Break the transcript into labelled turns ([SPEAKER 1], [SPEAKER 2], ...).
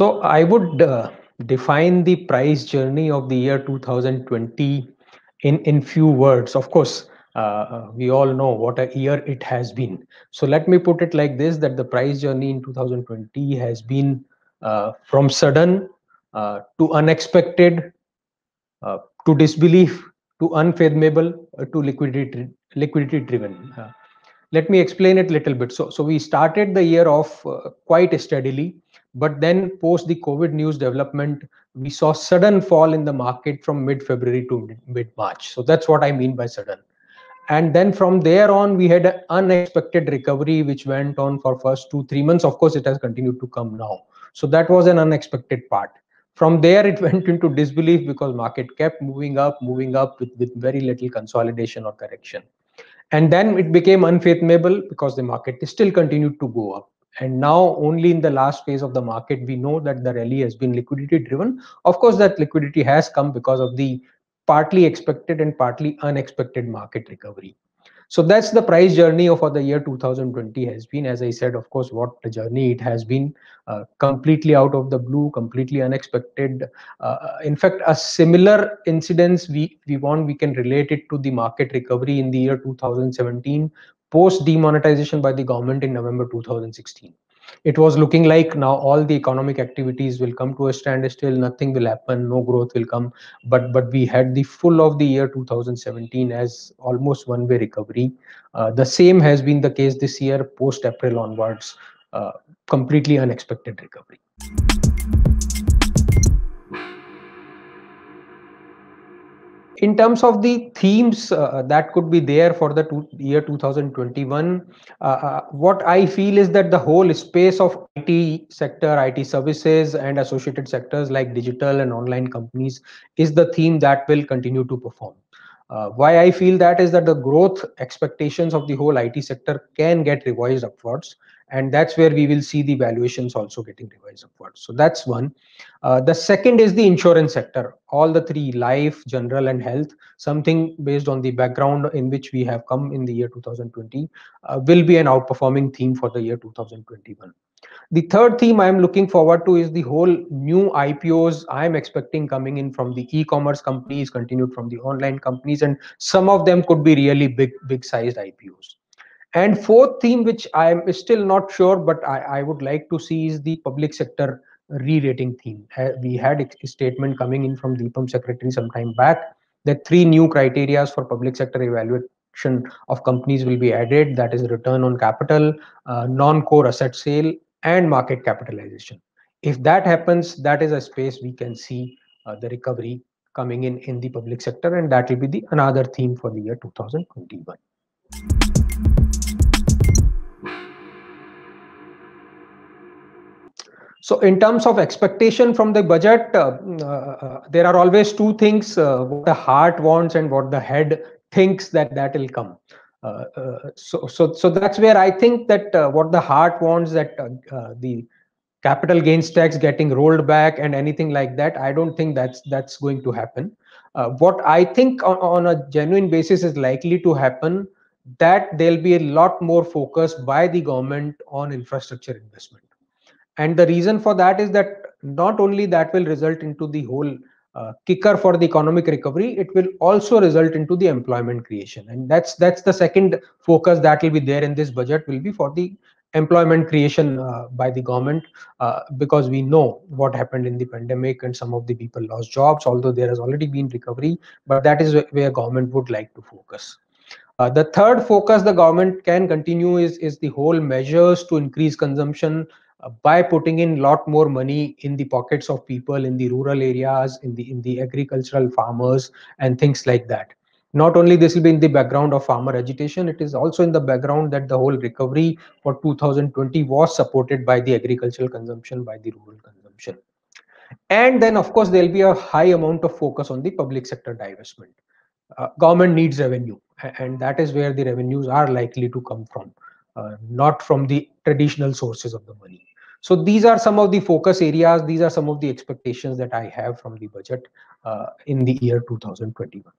[SPEAKER 1] So I would define the price journey of the year 2020 in few words. Of course, we all know what a year it has been. So let me put it like this: that the price journey in 2020 has been from sudden to unexpected, to disbelief, to unfathomable, to liquidity driven. Let me explain it a little bit. So we started the year off quite steadily, but then post the COVID news development, we saw sudden fall in the market from mid-February to mid-March. So that's what I mean by sudden. And then from there on, we had an unexpected recovery, which went on for first 2 3 months. Of course, it has continued to come now. So that was an unexpected part. From there, it went into disbelief because market kept moving up with very little consolidation or correction. And then it became unfathomable because the market still continued to go up. And now only in the last phase of the market, we know that the rally has been liquidity driven. Of course, that liquidity has come because of the partly expected and partly unexpected market recovery. So that's the price journey for the year 2020 has been. As I said, of course, what the journey it has been, completely out of the blue, completely unexpected. In fact, a similar incidence we can relate it to the market recovery in the year 2017, post demonetization by the government in November 2016. It was looking like now all the economic activities will come to a standstill, nothing will happen, no growth will come. But we had the full of the year 2017 as almost one way recovery. The same has been the case this year, post April onwards, completely unexpected recovery. In terms of the themes that could be there for the year 2021, what I feel is that the whole space of IT sector, IT services, and associated sectors like digital and online companies is the theme that will continue to perform. Why I feel that is that the growth expectations of the whole IT sector can get revised upwards, and that's where we will see the valuations also getting revised upwards. So that's one. The second is the insurance sector. All the three, life, general, and health, something based on the background in which we have come in the year 2020, will be an outperforming theme for the year 2021. The third theme I am looking forward to is the whole new IPOs I am expecting coming in from the e-commerce companies, continued from the online companies, and some of them could be really big sized IPOs. And fourth theme, which I am still not sure, but I would like to see, is the public sector re-rating theme. We had a statement coming in from Deepam Secretary some time back that 3 new criteria for public sector evaluation of companies will be added. That is return on capital, non-core asset sale, and market capitalization. If that happens, that is a space we can see the recovery coming in the public sector, and that will be the another theme for the year 2021. So in terms of expectation from the budget, there are always two things, what the heart wants and what the head thinks that will come. So that's where I think that what the heart wants, that the capital gains tax getting rolled back and anything like that, I don't think that's going to happen. What I think on a genuine basis is likely to happen, that there'll be a lot more focus by the government on infrastructure investment. And the reason for that is that not only that will result into the whole kicker for the economic recovery, it will also result into the employment creation. And that's the second focus that will be there in this budget, will be for the employment creation by the government, because we know what happened in the pandemic and some of the people lost jobs, although there has already been recovery, but that is where government would like to focus. The third focus the government can continue is the whole measures to increase consumption, by putting in lot more money in the pockets of people in the rural areas, in the agricultural farmers and things like that. Not only this will be in the background of farmer agitation, it is also in the background that the whole recovery for 2020 was supported by the agricultural consumption, by the rural consumption. And then of course there will be a high amount of focus on the public sector divestment. Government needs revenue, and that is where the revenues are likely to come from, not from the traditional sources of the money. So these are some of the focus areas, these are some of the expectations that I have from the budget in the year 2021.